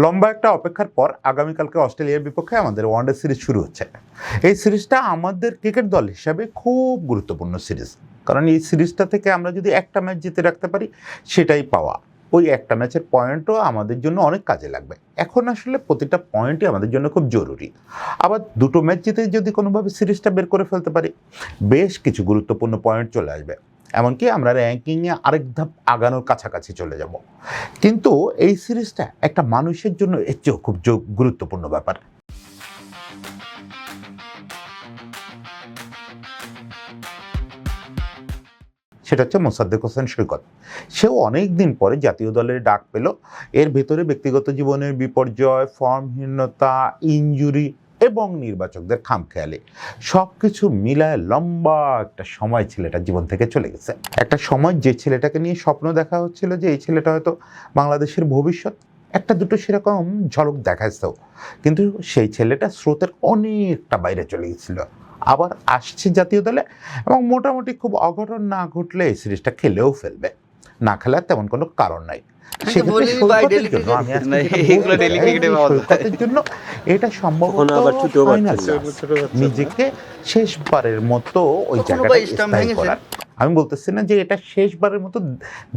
লম্বা একটা অপেক্ষার পর আগামীকালকে অস্ট্রেলিয়ার বিপক্ষে আমাদের ওয়ানডে সিরিজ শুরু হচ্ছে। এই সিরিজটা আমাদের ক্রিকেট দল হিসাবে খুব গুরুত্বপূর্ণ সিরিজ, কারণ এই সিরিজটা থেকে আমরা যদি একটা ম্যাচ জিতে রাখতে পারি সেটাই পাওয়া। ওই একটা ম্যাচের পয়েন্টও আমাদের জন্য অনেক কাজে লাগবে। এখন আসলে প্রতিটা পয়েন্টই আমাদের জন্য খুব জরুরি। আবার দুটো ম্যাচ জিতে যদি কোনোভাবে সিরিজটা বের করে ফেলতে পারি, বেশ কিছু গুরুত্বপূর্ণ পয়েন্ট চলে আসবে, এমনকি আমরা র্যাঙ্কিংয়ে আরেক ধাপ আগানোর কাছাকাছি চলে যাব। কিন্তু এই সিরিজটা একটা মানুষের জন্য এর চেয়েও খুব গুরুত্বপূর্ণ ব্যাপার। সেটা হচ্ছে মোসাদ্দেক হোসেন সৈকত। সেও অনেক দিন পরে জাতীয় দলের ডাক পেল। এর ভেতরে ব্যক্তিগত জীবনের বিপর্যয়, ফর্মহীনতা, ইনজুরি এবং নির্বাচকদের খামখেয়ালি সব কিছু মিলায় লম্বা একটা সময় ছেলেটার জীবন থেকে চলে গেছে। একটা সময় যে ছেলেটাকে নিয়ে স্বপ্ন দেখা হচ্ছিল যে এই ছেলেটা হয়তো বাংলাদেশের ভবিষ্যৎ, একটা দুটো সেরকম ঝলক দেখাইছেও, কিন্তু সেই ছেলেটা স্রোতের অনেকটা বাইরে চলে গেছিল। আবার আসছে জাতীয় দলে এবং মোটামুটি খুব অঘটন না ঘটলে এই সিরিজটা খেলেও ফেলবে। না খেলার তেমন কোনো কারণ নাই। সৈকতের জন্য এটা সম্ভবত নিজেকে শেষবারের মতো ওই জায়গাটা স্থায়ী করার। আমি বলতেছি না যে এটা শেষবারের মতো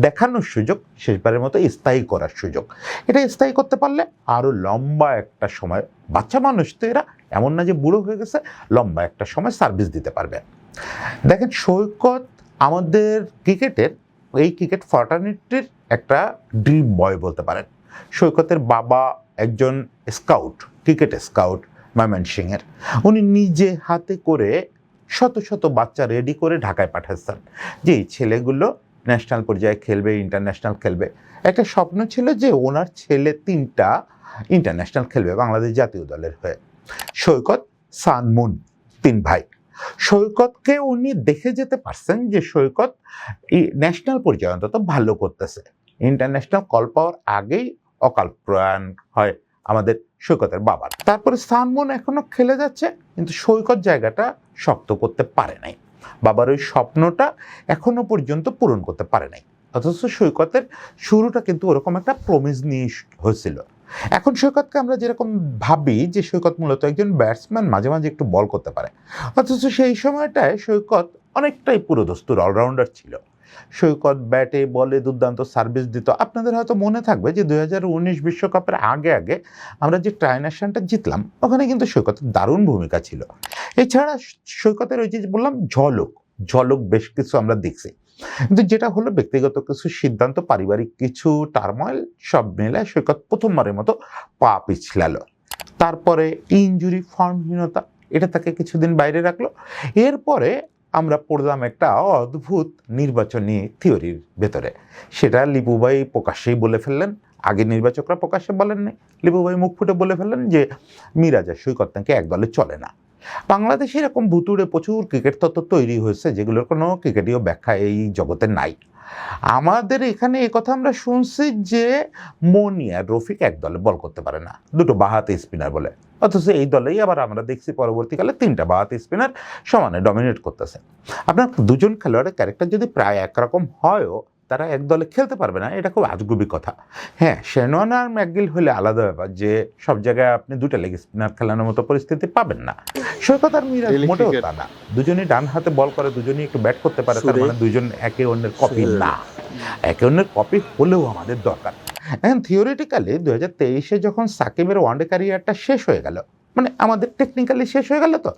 দেখানোর সুযোগ, শেষবারের মতো স্থায়ী করার সুযোগ। এটা স্থায়ী করতে পারলে আরো লম্বা একটা সময়, বাচ্চা মানুষ তো এরা, এমন না যে বুড়ো হয়ে গেছে, লম্বা একটা সময় সার্ভিস দিতে পারবে। দেখেন, সৈকত আমাদের ক্রিকেটের, এই ক্রিকেট ফ্রাটার্নিটির একটা ড্রিম বয় বলতে পারেন। সৈকতের বাবা একজন স্কাউট, ক্রিকেট স্কাউট ময়মনসিংহের। উনি নিজে হাতে করে শত শত বাচ্চা রেডি করে ঢাকায় পাঠাচ্ছেন যে এই ছেলেগুলো ন্যাশনাল পর্যায়ে খেলবে, ইন্টারন্যাশনাল খেলবে। একটা স্বপ্ন ছিল যে ওনার ছেলে 3টা ইন্টারন্যাশনাল খেলবে বাংলাদেশ জাতীয় দলের হয়ে। সৈকত, সান, মুন, 3 ভাই। সৈকতকে উনি দেখে যেতে পারছেন যে সৈকত ন্যাশনাল পর্যায়ে অন্তত ভালো করতেছে। ইন্টারন্যাশনাল কল পাওয়ার আগেই অকাল প্রয়াণ হয় আমাদের সৈকতের বাবার। তারপরে সানমুন এখনো খেলে যাচ্ছে, কিন্তু সৈকত জায়গাটা শক্ত করতে পারে নাই। বাবার ওই স্বপ্নটা এখনো পর্যন্ত পূরণ করতে পারে নাই। অথচ সৈকতের শুরুটা কিন্তু ওরকম একটা প্রমিস নিয়ে হয়েছিল। এখন সৈকতকে আমরা যেরকম ভাবি যে সৈকত মূলত একজন ব্যাটসম্যান, মাঝে মাঝে একটু বল করতে পারে, অথচ সেই সময়টায় সৈকত অনেকটাই পুরোদস্তুর অলরাউন্ডার ছিল। সৈকত ব্যাটে বলে দুর্দান্ত সার্ভিস দিত। আপনাদের হয়তো মনে থাকবে যে 2019 বিশ্বকাপের আগে আগে আমরা যে ট্রাইনেশনটা জিতলাম, ওখানে কিন্তু সৈকতের দারুণ ভূমিকা ছিল। এছাড়া সৈকতের ওই যে বললাম ঝলক ঝলক বেশ কিছু আমরা দেখছি, কিন্তু যেটা হলো ব্যক্তিগত কিছু সিদ্ধান্ত, পারিবারিক কিছু টার্ময়েল, সব মিলে সৈকত প্রথমবারের মতো পা পিছলালো। তারপরে ইনজুরি, ফর্মহীনতা, এটা তাকে কিছুদিন বাইরে রাখলো। এরপরে আমরা পড়লাম একটা অদ্ভুত নির্বাচনী থিওরির ভেতরে। সেটা লিপু ভাই প্রকাশ্যেই বলে ফেললেন, আগে নির্বাচকরা প্রকাশ্যে বলেননি। লিপু ভাই মুখ ফুটে বলে ফেললেন যে মিরাজ আর সৈকত নাকি এক দলে চলে না। বাংলাদেশে এরকম ভুতুড়ে প্রচুর ক্রিকেট তত্ত্ব তৈরি হয়েছে যেগুলোর কোনো ক্রিকেটীয় ব্যাখ্যা এই জগতে নাই। আমাদের এখানে এই কথা আমরা শুনছি যে মনি আর রফিক এক দলে বল করতে পারে না, দুটো বাঁহাতি স্পিনার বলে। অথচ এই দলেই আবার আমরা দেখছি পরবর্তীকালে 3টা বাঁহাতি স্পিনার সমানে ডমিনেট করতেছে। আপনার দুজন খেলোয়াড়ের ক্যারেক্টার যদি প্রায় একরকম হয়ও, তারা এক দলে খেলতে পারবে না, এটা খুব আজগুবি কথা। হ্যাঁ, শেনওয়ান আর ম্যাকগিল হলে আলাদা ব্যাপার, যে সব জায়গায় আপনি 2টা লেগ স্পিনার খেলানোর মতো পরিস্থিতি পাবেন না। সৈকত আর মিরাজ মোটেও তা না। দুজনই ডান হাতে বল করে, দুজনই একটু ব্যাট করতে পারে, তার মানে দুজন একে অন্যের কপি না। একে অন্যের কপি হলেও আমাদের দরকার। এখন থিওরিটিক্যালি 2023-এ যখন সাকিবের ওয়ানডে ক্যারিয়ারটা শেষ হয়ে গেল, মানে আমাদের টেকনিক্যালি শেষ হয়ে গেল, তো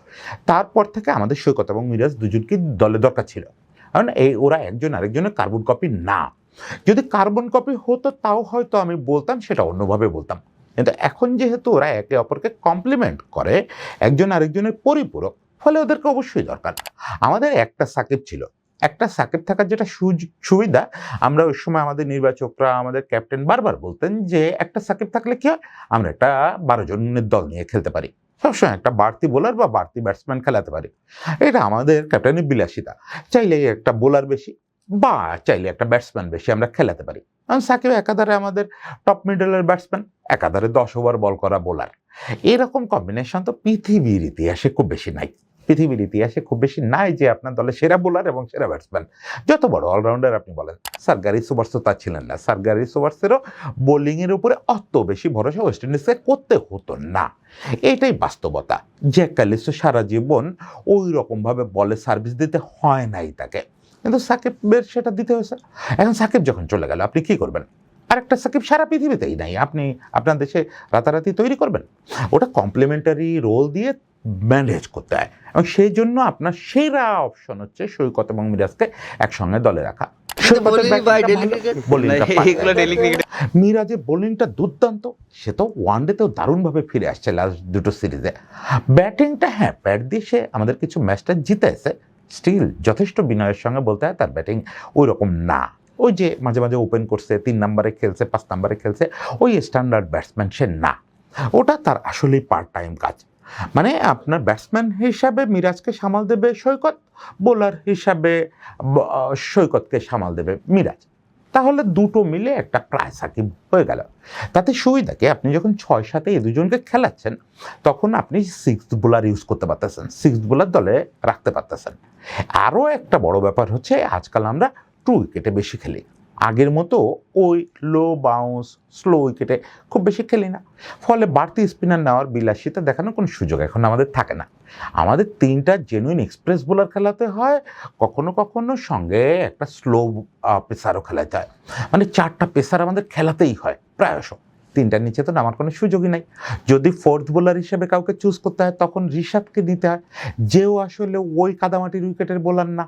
তারপর থেকে আমাদের সৈকত এবং মিরাজ দুজনকে দলে দরকার ছিল। কারণ ওরা একজন আরেকজনের কার্বন কপি না। যদি কার্বন কপি হতো তাও হয়তো আমি বলতাম, সেটা অন্যভাবে বলতাম। কিন্তু এখন যেহেতু ওরা একে অপরকে কমপ্লিমেন্ট করে, একজন আরেকজনের পরিপূরক, ফলে ওদেরকে অবশ্যই দরকার। আমাদের একটা সাকিব ছিল, একটা সাকিব থাকার যেটা সুবিধা, আমরা ওই সময় আমাদের নির্বাচকরা, আমাদের ক্যাপ্টেন বারবার বলতেন যে একটা সাকিব থাকলে কি হয়, আমরা একটা 12 জনের দল নিয়ে খেলতে পারি, সবসময় একটা বাড়তি বোলার বা বাড়তি ব্যাটসম্যান খেলাতে পারি। এটা আমাদের ক্যাপ্টেনের বিলাসিতা। চাইলে একটা বোলার বেশি বা চাইলে একটা ব্যাটসম্যান বেশি আমরা খেলাতে পারি। কারণ সাকিব একাধারে আমাদের টপ মিডলের ব্যাটসম্যান, একাধারে 10 ওভার বল করা বোলার। এরকম কম্বিনেশন তো পৃথিবীর ইতিহাসে খুব বেশি নাই। পৃথিবীর ইতিহাসে খুব বেশি নাই যে আপনার দলে সেরা বোলার এবং সেরা ব্যাটসম্যান। যত বড় অলরাউন্ডার আপনি বলেন, স্যার গ্যারি সোবার্স তো তা ছিলেন না। স্যার গ্যারি সোবার্সেরও বোলিংয়ের উপরে অত বেশি ভরসা ওয়েস্ট ইন্ডিজকে করতে হতো না। এইটাই বাস্তবতা। জ্যাক ক্যালিসও সারা জীবন ওই রকমভাবে বলে সার্ভিস দিতে হয় নাই তাকে, কিন্তু সাকিবের সেটা দিতে হয়েছে। এখন সাকিব যখন চলে গেল আপনি কি করবেন? আরেকটা সাকিব সারা পৃথিবীতেই নাই, আপনি আপনার দেশে রাতারাতি তৈরি করবেন? ওটা কমপ্লিমেন্টারি রোল দিয়ে ম্যানেজ করতে হয়, এবং সেই জন্য আপনার সেরা অপশন হচ্ছে সৈকত এবং মিরাজকে একসঙ্গে দলে রাখা। মিরাজের বোলিংটা দুর্দান্ত, সে তো ওয়ানডেতেও দারুণভাবে ফিরে আসছে লাস্ট দুটো সিরিজে। ব্যাটিংটা হ্যাঁ ব্যাট দিয়ে সে আমাদের কিছু ম্যাচটা জিতেছে, স্টিল যথেষ্ট বিনয়ের সঙ্গে বলতে হয় তার ব্যাটিং ওই রকম না। ওই যে মাঝে মাঝে ওপেন করছে, 3 নম্বরে খেলছে, 5 নম্বরে খেলছে, ওই স্ট্যান্ডার্ড ব্যাটসম্যান সে না। ওটা তার আসলেই পার্ট টাইম কাজ। মানে আপনার ব্যাটসম্যান হিসাবে মিরাজকে সামাল দেবে সৈকত, বোলার হিসাবে সৈকতকে সামাল দেবে মিরাজ। তাহলে দুটো মিলে একটা প্রায় সাকিব হয়ে গেল। তাতে সুবিধা কি, আপনি যখন 6-7 এই দুজনকে খেলাচ্ছেন তখন আপনি 6th বোলার ইউজ করতে পারতেছেন, 6th বোলার দলে রাখতে পারতেছেন। আরও একটা বড় ব্যাপার হচ্ছে আজকাল আমরা 2 উইকেটে বেশি খেলি, আগের মতো ওই লো বাউন্স স্লো উইকেটে খুব বেশি খেলি না। ফলে বাড়তি স্পিনার নেওয়ার বিলাসিতা দেখানোর কোনো সুযোগ এখন আমাদের থাকে না। আমাদের 3টা জেনুইন এক্সপ্রেস বোলার খেলাতে হয়, কখনো কখনো সঙ্গে একটা স্লো পেসারও খেলাতে হয়। মানে 4টা পেসার আমাদের খেলাতেই হয় প্রায়শ, 3টার নিচে তো নামার কোনো সুযোগই নাই। যদি 4th বোলার হিসেবে কাউকে চুজ করতে হয় তখন রিশাদকে নিতে হয়, যেও আসলে ওই কাদামাটির উইকেটের বোলার না।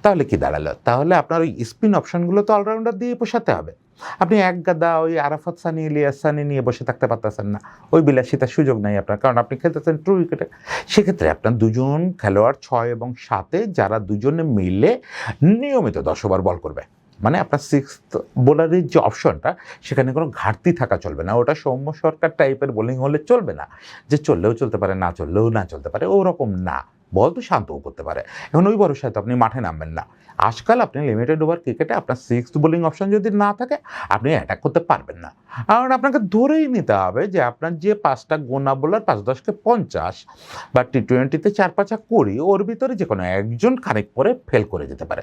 তাহলে কি দাঁড়ালো? তাহলে আপনার ওই স্পিন অপশনগুলো তো অলরাউন্ডার দিয়ে পোষাতে হবে। আপনি এক গাদা ওই আরাফাত সানি, ইলিয়াস সানি নিয়ে বসে থাকতে পারতেছেন না, ওই বিলাসিতার সুযোগ নাই আপনার, কারণ আপনি খেলতেছেন 2 উইকেটে। সেক্ষেত্রে আপনার দুজন খেলোয়াড় 6 এবং 7-এ যারা দুজনে মিলে নিয়মিত 10 ওভার বল করবে, মানে আপনার 6th বোলারের যে অপশনটা সেখানে কোনো ঘাটতি থাকা চলবে না। ওটা সৌম্য সরকার টাইপের বোলিং হলে চলবে না, যে চললেও চলতে পারে না চললেও না চলতে পারে, ওরকম না। বল তো শান্তও করতে পারে। এখন ওই ভরসায় তো আপনি মাঠে নামবেন না। আজকাল আপনি লিমিটেড ওভার ক্রিকেটে আপনার 6th বোলিং অপশন যদি না থাকে আপনি অ্যাটাক করতে পারবেন না। কারণ আপনাকে ধরেই নিতে হবে যে আপনার যে 5টা গোনা বোলার 5-10কে 50 বা টি-20তে 4-5 করি, ওর ভিতরে যে কোনো একজন খানিক পরে ফেল করে যেতে পারে,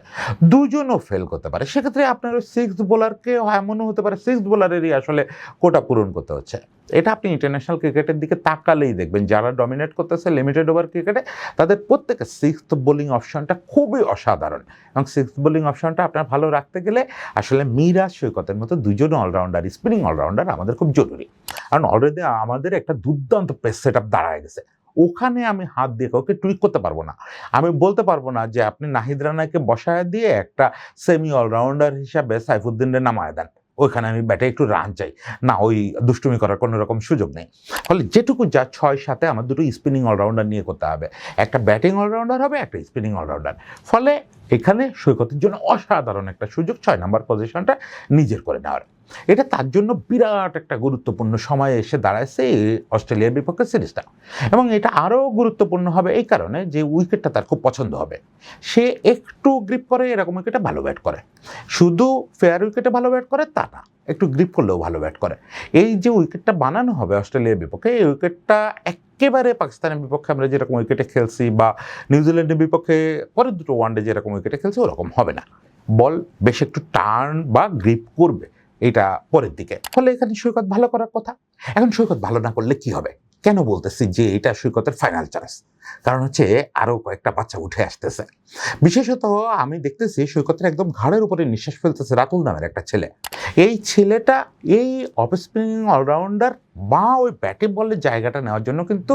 দুজনও ফেল করতে পারে। সেক্ষেত্রে আপনার ওই 6th বোলারকে এমনও হতে পারে 6th বোলারেরই আসলে কোটা পূরণ করতে হচ্ছে। এটা আপনি ইন্টারন্যাশনাল ক্রিকেটের দিকে তাকালেই দেখবেন, যারা ডমিনেট করতেছে লিমিটেড ওভার ক্রিকেটে তাদের প্রত্যেকের 6th বোলিং অপশনটা খুবই অসাধারণ। এবং 6th বোলিং অপশনটা আপনার ভালো রাখতে গেলে আসলে মিরাজ সৈকতের মতো দুজন অলরাউন্ডার, স্পিনিং অলরাউন্ডার আমাদের খুব জরুরি। কারণ অলরেডি আমাদের একটা দুর্দান্ত পেস সেট আপ দাঁড়ায় গেছে, ওখানে আমি হাত দিয়ে কাউকে টুইক করতে পারবো না। আমি বলতে পারবো না যে আপনি নাহিদ রানাকে বসায় দিয়ে একটা সেমি অলরাউন্ডার হিসাবে সাইফুদ্দিনের নামায় দেন, ওইখানে আমি ব্যাটে একটু রান চাই না, ওই দুষ্টুমি করার কোনো রকম সুযোগ নেই। ফলে যেটুকু যা 6-7-এ আমার দুটো স্পিনিং অলরাউন্ডার নিয়ে করতে হবে, একটা ব্যাটিং অলরাউন্ডার হবে, একটা স্পিনিং অলরাউন্ডার। ফলে এখানে সৈকতের জন্য অসাধারণ একটা সুযোগ 6 নম্বর পজিশনটা নিজের করে নেওয়ার। এটা তার জন্য বিরাট একটা গুরুত্বপূর্ণ সময়ে এসে দাঁড়াচ্ছে অস্ট্রেলিয়ার বিপক্ষে সিরিজটা। এবং এটা আরও গুরুত্বপূর্ণ হবে এই কারণে যে উইকেটটা তার খুব পছন্দ হবে। সে একটু গ্রিপ করে, এরকম উইকেটে ভালো ব্যাট করে, শুধু ফেয়ার উইকেটে ভালো ব্যাট করে তা না, একটু গ্রিপ করলেও ভালো ব্যাট করে। এই যে উইকেটটা বানানো হবে অস্ট্রেলিয়ার বিপক্ষে, এই উইকেটটা একেবারে পাকিস্তানের বিপক্ষে আমরা যেরকম উইকেটে খেলছি বা নিউজিল্যান্ডের বিপক্ষে পরের দুটো ওয়ানডে যেরকম উইকেটে খেলছি ওরকম হবে না। বল বেশ একটু টার্ন বা গ্রিপ করবে, এটা পরের দিকে। ফলে এখানে সৈকত ভালো করার কথা। এখন সৈকত ভালো না করলে কি হবে? কেন বলতেছি যে এটা সৈকতের ফাইনাল চান্স? কারণ হচ্ছে আরও কয়েকটা বাচ্চা উঠে আসতেছে। বিশেষত আমি দেখতেছি সৈকতের একদম ঘাড়ের উপরে নিঃশ্বাস ফেলতেছে রাতুল নামের একটা ছেলে। এই ছেলেটা এই অফ স্পিনিং অলরাউন্ডার বা ওই ব্যাটে বলের জায়গাটা নেওয়ার জন্য কিন্তু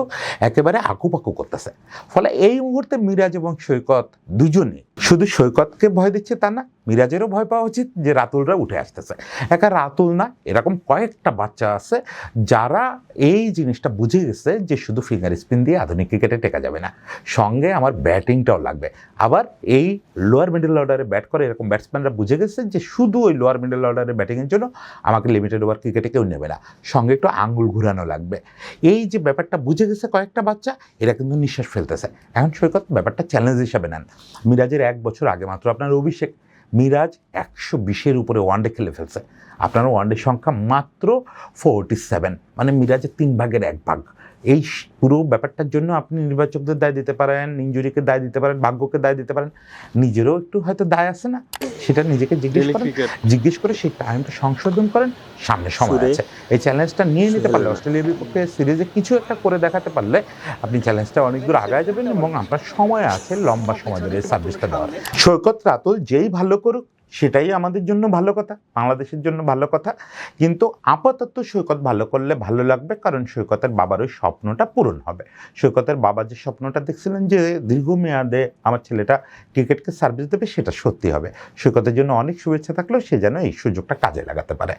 একেবারে আকুপাকু করতেছে। ফলে এই মুহূর্তে মিরাজ এবং সৈকত দুজনেই, শুধু সৈকতকে ভয় দিচ্ছে তা না, মিরাজেরও ভয় পাওয়া উচিত যে রাতুলরা উঠে আসতেছে। একা রাতুল না, এরকম কয়েকটা বাচ্চা আছে যারা এই জিনিসটা বুঝে গেছে যে শুধু ফিঙ্গার স্পিন দিয়ে আধুনিক ক্রিকেটে টেকা যাবে না, সঙ্গে আমার ব্যাটিংটাও লাগবে। আবার এই লোয়ার মিডল অর্ডারে ব্যাট করে এরকম ব্যাটসম্যানরা বুঝে গেছে যে শুধু ওই লোয়ার মিডল অর্ডারে ব্যাটিংয়ের জন্য আমাকে লিমিটেড ওভার ক্রিকেটে কেউ নেবে না, সঙ্গে একটু আঙ্গুল ঘুরানো লাগবে। এই যে ব্যাপারটা বুঝে গেছে কয়েকটা বাচ্চা, এরা কিন্তু নিঃশ্বাস ফেলতেছে। এখন সৈকত ব্যাপারটা চ্যালেঞ্জ হিসাবে নেন। মিরাজের 1 বছর আগে মাত্র আপনার অভিষেক, মিরাজ 120-এর উপরে ওয়ানডে খেলে ফেলছে, আপনার ওয়ানডে সংখ্যা মাত্র 47, মানে মিরাজের 3 ভাগের 1 ভাগ। এই পুরো ব্যাপারটার জন্য আপনি নির্বাচকদের দায় দিতে পারেন, ইনজুরিকে দায় দিতে পারেন, ভাগ্যকে দায় দিতে পারেন, নিজেরও একটু হয়তো দায় আছে না, সেটা নিজেকে জিজ্ঞেস করে সেই টাইমটা সংশোধন করেন, সামনে সময় আছে। এই চ্যালেঞ্জটা নিয়ে নিতে পারলে, অস্ট্রেলিয়ার বিপক্ষে সিরিজে কিছু একটা করে দেখাতে পারলে আপনি চ্যালেঞ্জটা অনেক দূর আগায় যাবেন এবং আপনার সময় আছে লম্বা সময় ধরে এই সার্ভিসটা দেওয়ার। সৈকত রাতুল যেই ভালো করুক সেটাই আমাদের জন্য ভালো কথা, বাংলাদেশের জন্য ভালো কথা, কিন্তু আপাতত সৈকত ভালো করলে ভালো লাগবে, কারণ সৈকতের বাবার ওই স্বপ্নটা পূরণ হবে। সৈকতের বাবা যে স্বপ্নটা দেখছিলেন যে দীর্ঘমেয়াদে আমার ছেলেটা ক্রিকেটকে সার্ভিস দেবে, সেটা সত্যি হবে। সৈকতের জন্য অনেক শুভেচ্ছা থাকলেও সে যেন এই সুযোগটা কাজে লাগাতে পারে।